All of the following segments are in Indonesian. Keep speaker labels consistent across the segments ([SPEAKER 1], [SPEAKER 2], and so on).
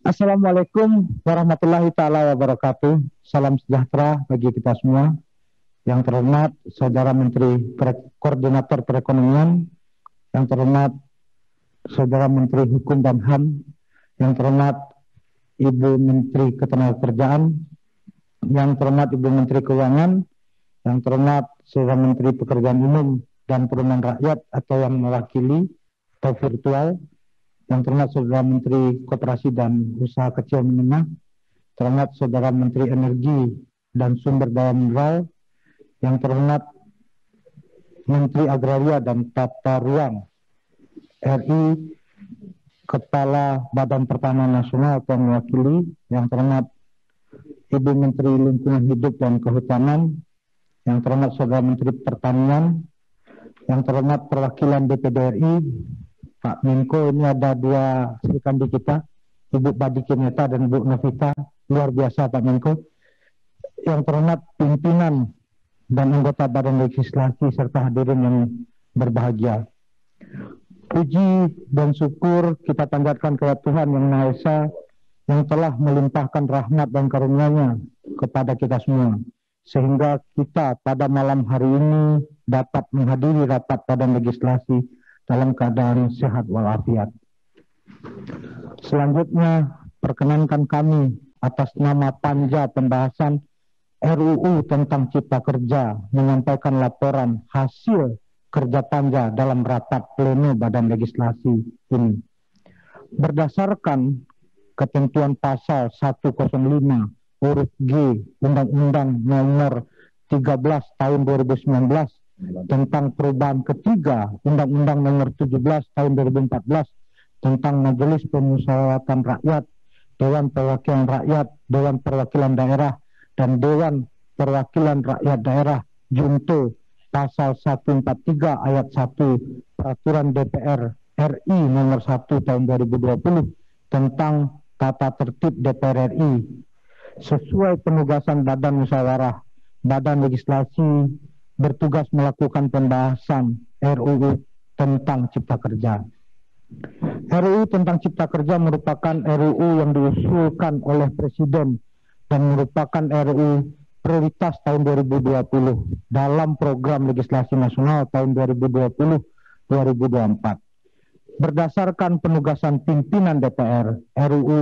[SPEAKER 1] Assalamualaikum warahmatullahi taala wabarakatuh. Salam sejahtera bagi kita semua. Yang terhormat Saudara Menteri Koordinator Perekonomian, yang terhormat Saudara Menteri Hukum dan HAM, yang terhormat Ibu Menteri Ketenagakerjaan, yang terhormat Ibu Menteri Keuangan, yang terhormat Saudara Menteri Pekerjaan Umum dan Perumahan Rakyat atau yang mewakili atau virtual, yang terhormat Saudara Menteri Koperasi dan Usaha Kecil Menengah, terhormat Saudara Menteri Energi dan Sumber Daya Mineral, yang terhormat Menteri Agraria dan Tata Ruang RI, Kepala Badan Pertanahan Nasional atau mewakili, yang terhormat Ibu Menteri Lingkungan Hidup dan Kehutanan, yang terhormat Saudara Menteri Pertanian, yang terhormat perwakilan DPD RI, Pak Menko. Ini ada dua sekandi kita, Ibu Badi Kineta dan Bu Novita, luar biasa Pak Menko. Yang terhormat pimpinan dan anggota Badan Legislasi serta hadirin yang berbahagia. Puji dan syukur kita panjatkan kepada Tuhan Yang Maha Esa yang telah melimpahkan rahmat dan karunia-Nya kepada kita semua, sehingga kita pada malam hari ini dapat menghadiri rapat Badan Legislasi dalam keadaan sehat walafiat. Selanjutnya, perkenankan kami atas nama Panja Pembahasan RUU tentang Cipta Kerja menyampaikan laporan hasil kerja Panja dalam rapat pleno Badan Legislasi ini. Berdasarkan ketentuan pasal 105 huruf G Undang-Undang Nomor 13 Tahun 2019 tentang perubahan ketiga Undang-Undang Nomor 17 Tahun 2014 tentang Majelis Pemusyawaratan Rakyat, Dewan Perwakilan Rakyat, Dewan Perwakilan Daerah, dan Dewan Perwakilan Rakyat Daerah Junto pasal 143 ayat 1 Peraturan DPR RI nomor 1 tahun 2020 tentang tata tertib DPR RI sesuai penugasan Badan Musyawarah Badan Legislasi bertugas melakukan pembahasan RUU tentang Cipta Kerja. RUU tentang Cipta Kerja merupakan RUU yang diusulkan oleh Presiden dan merupakan RUU prioritas tahun 2020 dalam program legislasi nasional tahun 2020-2024. Berdasarkan penugasan pimpinan DPR, RUU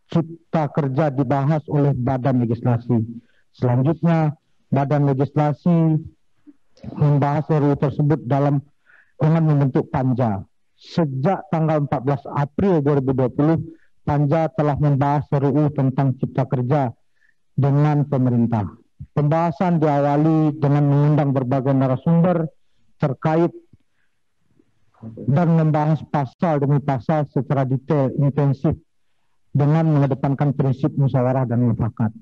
[SPEAKER 1] Cipta Kerja dibahas oleh Badan Legislasi. Selanjutnya, Badan Legislasi membahas RUU tersebut dengan membentuk Panja. Sejak tanggal 14 April 2020, Panja telah membahas RUU tentang Cipta Kerja dengan pemerintah. Pembahasan diawali dengan mengundang berbagai narasumber terkait dan membahas pasal demi pasal secara detail, intensif, dengan mengedepankan prinsip musyawarah dan mufakat.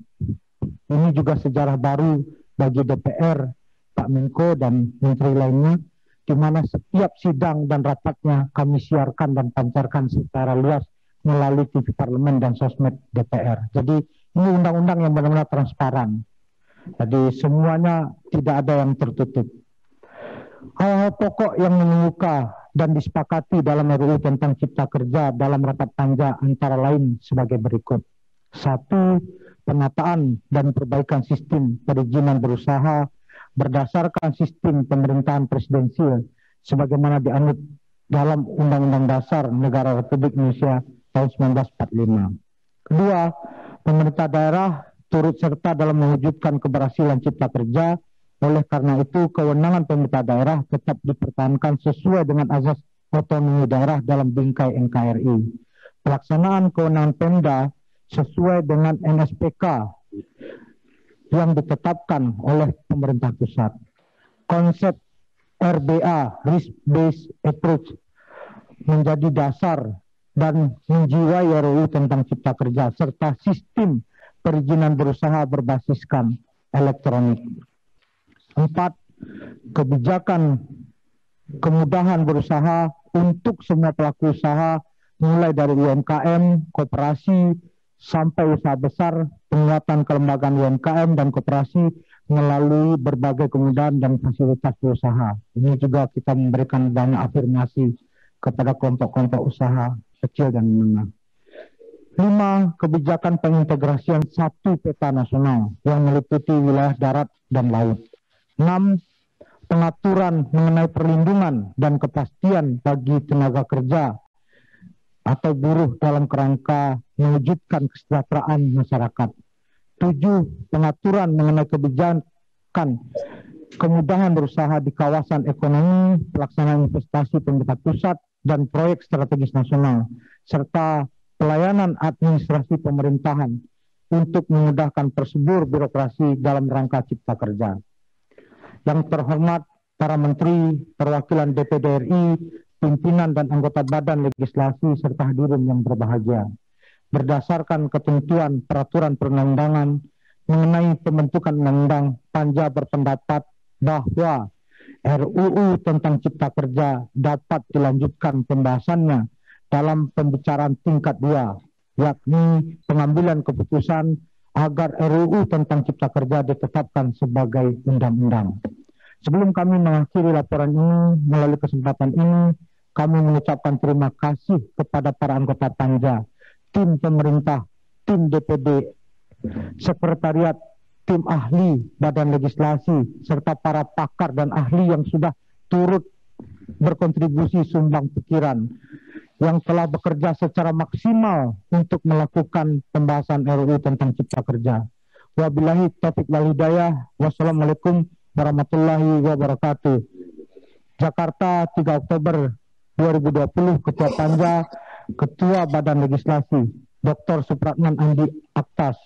[SPEAKER 1] Ini juga sejarah baru bagi DPR, Pak Menko, dan menteri lainnya, di mana setiap sidang dan rapatnya kami siarkan dan pancarkan secara luas melalui TV Parlemen dan sosmed DPR. Jadi ini undang-undang yang benar-benar transparan. Jadi semuanya tidak ada yang tertutup. Hal-hal pokok yang mengemuka dan disepakati dalam RUU tentang Cipta Kerja dalam rapat Panja antara lain sebagai berikut. 1. Penataan dan perbaikan sistem perizinan berusaha berdasarkan sistem pemerintahan presidensial sebagaimana dianut dalam Undang-Undang Dasar Negara Republik Indonesia tahun 1945. 2. Pemerintah daerah turut serta dalam mewujudkan keberhasilan Cipta Kerja. Oleh karena itu, kewenangan pemerintah daerah tetap dipertahankan sesuai dengan azas otonomi daerah dalam bingkai NKRI. Pelaksanaan kewenangan Pemda sesuai dengan NSPK yang ditetapkan oleh pemerintah pusat. Konsep RBA, Risk Based Approach, menjadi dasar dan menjiwai RUU tentang Cipta Kerja, serta sistem perizinan berusaha berbasiskan elektronik. 4. Kebijakan kemudahan berusaha untuk semua pelaku usaha, mulai dari UMKM, koperasi, sampai usaha besar, penguatan kelembagaan UMKM dan koperasi melalui berbagai kemudahan dan fasilitas berusaha. Ini juga kita memberikan banyak afirmasi kepada kelompok-kelompok usaha kecil dan menengah. 5. Kebijakan pengintegrasian satu peta nasional yang meliputi wilayah darat dan laut. 6. Pengaturan mengenai perlindungan dan kepastian bagi tenaga kerja atau buruh dalam kerangka mewujudkan kesejahteraan masyarakat. 7. Pengaturan mengenai kebijakan kemudahan berusaha di kawasan ekonomi, pelaksanaan investasi pemerintah pusat, dan proyek strategis nasional, serta pelayanan administrasi pemerintahan untuk memudahkan prosedur birokrasi dalam rangka cipta kerja. Yang terhormat para menteri, perwakilan DPD RI, pimpinan dan anggota badan legislasi, serta hadirin yang berbahagia. Berdasarkan ketentuan peraturan perundang-undangan mengenai pembentukan undang-undang, Panja berpendapat bahwa RUU tentang Cipta Kerja dapat dilanjutkan pembahasannya dalam pembicaraan tingkat 2, yakni pengambilan keputusan agar RUU tentang Cipta Kerja ditetapkan sebagai undang-undang. Sebelum kami mengakhiri laporan ini, melalui kesempatan ini, kami mengucapkan terima kasih kepada para anggota Panja, tim pemerintah, tim DPD, sekretariat, tim ahli badan legislasi, serta para pakar dan ahli yang sudah turut berkontribusi sumbang pikiran, yang telah bekerja secara maksimal untuk melakukan pembahasan RUU tentang Cipta Kerja. Wabillahi taufiq wal hidayah. Wassalamualaikum warahmatullahi wabarakatuh. Jakarta, 3 Oktober 2020, Ketua Panja, Ketua Badan Legislasi, Dr. Supratman Andi Aktas.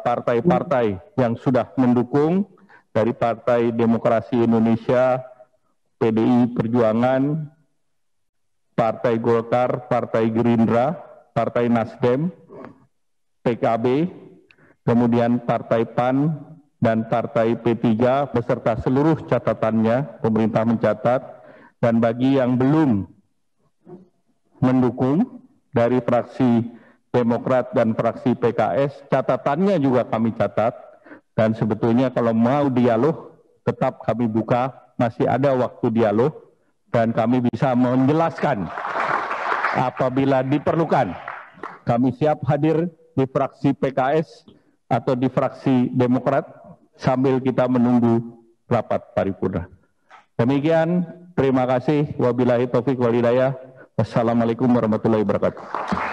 [SPEAKER 2] Partai-partai yang sudah mendukung, dari Partai Demokrasi Indonesia, PDI Perjuangan, Partai Golkar, Partai Gerindra, Partai Nasdem, PKB, kemudian Partai PAN, dan Partai P3 beserta seluruh catatannya, pemerintah mencatat. Dan bagi yang belum mendukung dari fraksi Demokrat dan fraksi PKS, catatannya juga kami catat. Dan sebetulnya kalau mau dialog, tetap kami buka, masih ada waktu dialog, dan kami bisa menjelaskan apabila diperlukan. Kami siap hadir di fraksi PKS atau di fraksi Demokrat sambil kita menunggu rapat paripurna. Demikian, terima kasih. Wabillahi taufiq wal hidayah. Wassalamualaikum warahmatullahi wabarakatuh.